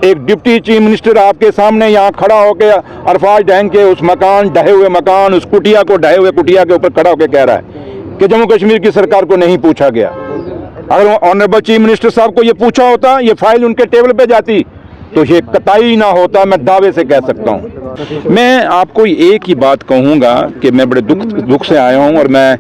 एक deputy chief minister आपके सामने यहाँ खड़ा होकर अरफाज डैंग के उस मकान, ढहे हुए मकान, उस कुटिया को, ढहे हुए कुटिया के ऊपर खड़ा होकर कह रहा है कि जम्मू कश्मीर की सरकार को नहीं पूछा गया। अगर ऑनरेबल चीफ मिनिस्टर साहब को ये पूछा होता, ये फाइल उनके टेबल पे जाती, तो ये कतई ना होता, मैं दावे से कह सकता हूँ। मैं आपको एक ही बात कहूँगा कि मैं बड़े दुख से आया हूँ, और मैं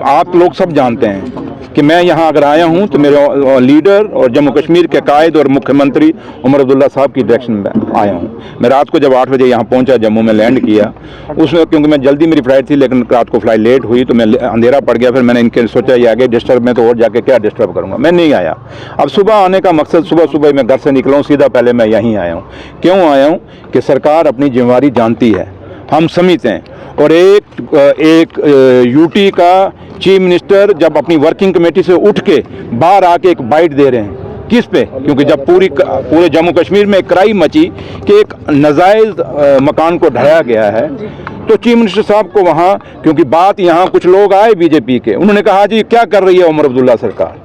आप लोग सब जानते हैं कि मैं यहाँ अगर आया हूँ तो मेरे लीडर और जम्मू कश्मीर के कायद और मुख्यमंत्री उमर अब्दुल्ला साहब की डायरेक्शन में आया हूँ। मैं रात को जब 8 बजे यहाँ पहुँचा, जम्मू में लैंड किया, उसमें क्योंकि मैं जल्दी, मेरी फ्लाइट थी लेकिन रात को फ्लाइट लेट हुई तो मैं अंधेरा पड़ गया। फिर मैंने इनके सोचा ये आगे डिस्टर्ब में तो और जाके क्या डिस्टर्ब करूँगा, मैं नहीं आया। अब सुबह आने का मकसद, सुबह मैं घर से निकला हूँ, सीधा पहले मैं यहीं आया हूँ। क्यों आया हूँ कि सरकार अपनी जिम्मेवारी जानती है, हम समझते हैं। और एक यूटी का चीफ मिनिस्टर जब अपनी वर्किंग कमेटी से उठ के बाहर आके एक बाइट दे रहे हैं, किस पे? क्योंकि जब पूरे जम्मू कश्मीर में क्राई मची कि एक नाजायज मकान को ढाया गया है, तो चीफ मिनिस्टर साहब को वहाँ, क्योंकि बात यहाँ कुछ लोग आए बीजेपी के, उन्होंने कहा जी क्या कर रही है उमर अब्दुल्ला सरकार।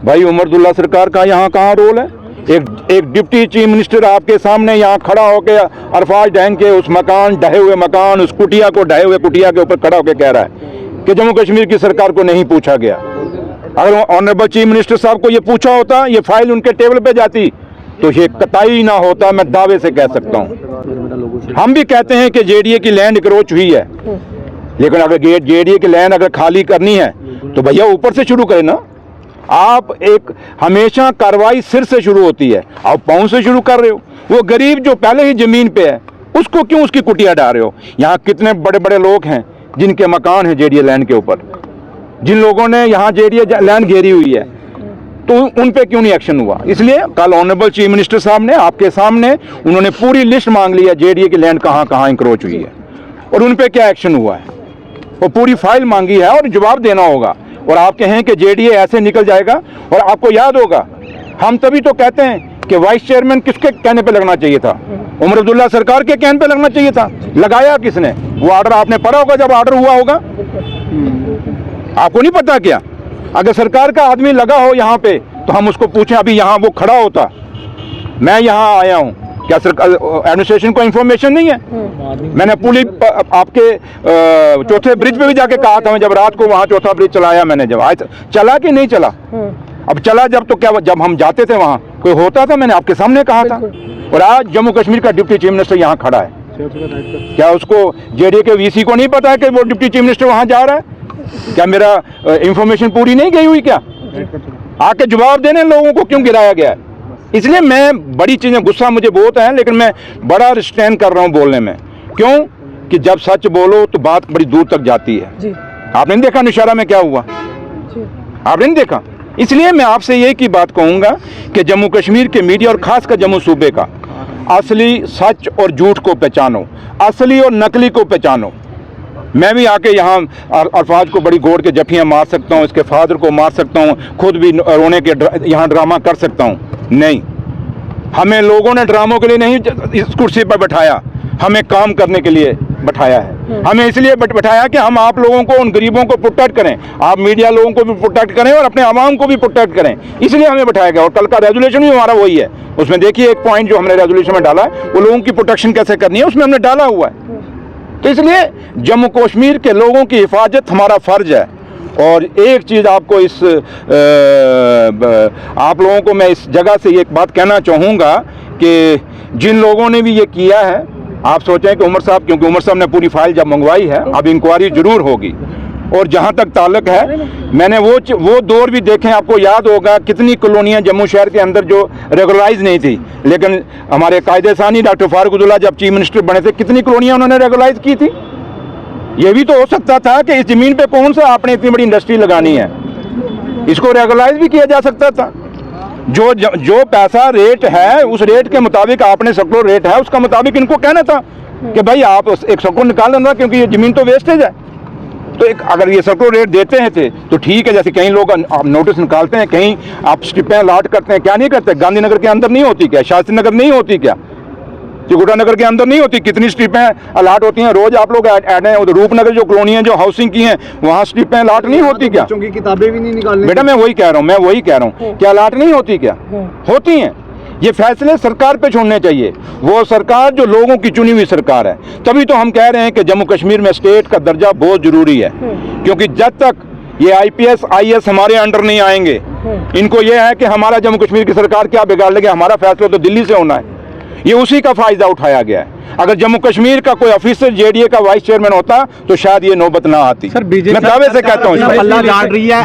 भाई उमर अब्दुल्ला सरकार का यहाँ कहाँ रोल है? एक डिप्टी चीफ मिनिस्टर आपके सामने यहाँ खड़ा होकर अरफाज डैंग के उस मकान, ढहे हुए मकान, उस कुटिया को, ढहे हुए कुटिया के ऊपर खड़ा होकर कह रहा है कि जम्मू कश्मीर की सरकार को नहीं पूछा गया। अगर ऑनरेबल चीफ मिनिस्टर साहब को ये पूछा होता, ये फाइल उनके टेबल पे जाती, तो ये कतई ना होता, मैं दावे से कह सकता हूँ। हम भी कहते हैं कि जेडीए की लैंड इंक्रोच हुई है, लेकिन अगर जेडीए की लैंड अगर खाली करनी है तो भैया ऊपर से शुरू करें ना। आप हमेशा कार्रवाई सिर से शुरू होती है, आप पाँव से शुरू कर रहे हो। वो गरीब जो पहले ही जमीन पे है, उसको क्यों उसकी कुटिया डाल रहे हो? यहाँ कितने बड़े बड़े लोग हैं जिनके मकान हैं जेडीए लैंड के ऊपर, जिन लोगों ने यहाँ जेडीए लैंड घेरी हुई है, तो उन पे क्यों नहीं एक्शन हुआ? इसलिए कल ऑनरेबल चीफ मिनिस्टर साहब ने आपके सामने उन्होंने पूरी लिस्ट मांग ली है जेडीए की लैंड कहाँ कहाँ इंक्रोच हुई है और उन पे क्या एक्शन हुआ है, वो पूरी फाइल मांगी है और जवाब देना होगा। और आप कहें कि जेडीए ऐसे निकल जाएगा, और आपको याद होगा हम तभी तो कहते हैं कि वाइस चेयरमैन किसके कहने पे लगना चाहिए था? उमर अब्दुल्ला सरकार के कहने पे लगना चाहिए था। लगाया किसने? वो ऑर्डर आपने पढ़ा होगा जब ऑर्डर हुआ होगा, आपको नहीं पता क्या? अगर सरकार का आदमी लगा हो यहाँ पे तो हम उसको पूछें, अभी यहाँ वो खड़ा होता, मैं यहाँ आया हूँ, क्या सरकार एडमिनिस्ट्रेशन को इंफॉर्मेशन नहीं है? मैंने पुलिस आपके चौथे ब्रिज पे भी जाके कहा था, मैं जब रात को वहाँ चौथा ब्रिज चलाया, मैंने जब आज चला कि नहीं चला? अब चला जब, तो क्या जब हम जाते थे वहाँ कोई होता था? मैंने आपके सामने कहा था। और आज जम्मू कश्मीर का डिप्टी चीफ मिनिस्टर यहाँ खड़ा है, क्या उसको जेडीए के वीसी को नहीं पता है कि वो डिप्टी चीफ मिनिस्टर वहाँ जा रहा है? क्या मेरा इंफॉर्मेशन पूरी नहीं गई हुई क्या? आके जवाब देने लोगों को क्यों गिराया गया है? इसलिए मैं बड़ी चीज़ें, गुस्सा मुझे बहुत है लेकिन मैं बड़ा रिस्ट्रेन कर रहा हूँ बोलने में। क्यों कि जब सच बोलो तो बात बड़ी दूर तक जाती है। आपने नहीं देखा निशारा में क्या हुआ? आपने नहीं देखा? इसलिए मैं आपसे ये की बात कहूँगा कि जम्मू कश्मीर के मीडिया और खासकर जम्मू सूबे का असली सच और झूठ को पहचानो, असली और नकली को पहचानो। मैं भी आके यहाँ अरफाज को बड़ी गोड़ के जफियाँ मार सकता हूँ, इसके फादर को मार सकता हूँ, खुद भी रोने के यहाँ ड्रामा कर सकता हूँ। नहीं, हमें लोगों ने ड्रामों के लिए नहीं इस कुर्सी पर बैठाया, हमें काम करने के लिए बैठाया है। हमें इसलिए बैठाया कि हम आप लोगों को, उन गरीबों को प्रोटेक्ट करें, आप मीडिया लोगों को भी प्रोटेक्ट करें और अपने आवाम को भी प्रोटेक्ट करें, इसलिए हमें बैठाया गया। और कल का रेजोल्यूशन भी हमारा वही है। उसमें देखिए एक पॉइंट जो हमने रेजोल्यूशन में डाला है, वो लोगों की प्रोटेक्शन कैसे करनी है, उसमें हमने डाला हुआ है। तो इसलिए जम्मू कश्मीर के लोगों की हिफाजत हमारा फ़र्ज है। और एक चीज़ आपको आप लोगों को मैं इस जगह से एक बात कहना चाहूँगा कि जिन लोगों ने भी ये किया है, आप सोचें कि उमर साहब, क्योंकि उमर साहब ने पूरी फाइल जब मंगवाई है, अब इंक्वायरी ज़रूर होगी। और जहाँ तक ताल्लुक है, मैंने वो दौर भी देखें, आपको याद होगा कितनी कॉलोनियाँ जम्मू शहर के अंदर जो रेगुलराइज नहीं थी, लेकिन हमारे कायदे सानी डॉक्टर फारूक अब्दुल्ला जब चीफ मिनिस्टर बने थे, कितनी कॉलोनियाँ उन्होंने रेगुलराइज की थी। ये भी तो हो सकता था कि इस ज़मीन पे कौन सा आपने इतनी बड़ी इंडस्ट्री लगानी है, इसको रेगुलराइज भी किया जा सकता था। जो पैसा रेट है उस रेट के मुताबिक, आपने सर्कुलर रेट है उसका मुताबिक इनको कहना था कि भाई आप एक सर्कुलर निकाल लेना, क्योंकि ये ज़मीन तो वेस्टेज है। तो अगर ये सर्कुलर रेट देते हैं थे तो ठीक है, जैसे कई लोग आप नोटिस निकालते हैं, कहीं आप स्ट्रिपें अलॉट करते हैं, क्या नहीं करते? गांधीनगर के अंदर नहीं होती क्या? शास्त्री नगर नहीं होती क्या? चिकोटा नगर के अंदर नहीं होती? कितनी स्ट्रिपें अलाट होती हैं रोज, आप लोग ऐड हैं। उधर रूपनगर जो कॉलोनी है, जो हाउसिंग की हैं, वहाँ स्ट्रिपें अलाट नहीं होती क्या? बच्चों की किताबें भी नहीं निकालने। बेटा मैं वही कह रहा हूँ, क्या अलाट नहीं होती क्या? होती हैं। ये फैसले सरकार पे छोड़ने चाहिए, वो सरकार जो लोगों की चुनी हुई सरकार है। तभी तो हम कह रहे हैं कि जम्मू कश्मीर में स्टेट का दर्जा बहुत जरूरी है, क्योंकि जब तक ये IPS IAS हमारे अंडर नहीं आएंगे, इनको ये है कि हमारा जम्मू कश्मीर की सरकार क्या बिगाड़ लेगी, हमारा फैसला तो दिल्ली से होना है। ये उसी का फायदा उठाया गया है। अगर जम्मू कश्मीर का कोई ऑफिसर JDA का वाइस चेयरमैन होता तो शायद ये नौबत ना आती। सर बीजेपी मैं दावे से कहता हूँ। पल्ला झाड़ रही है।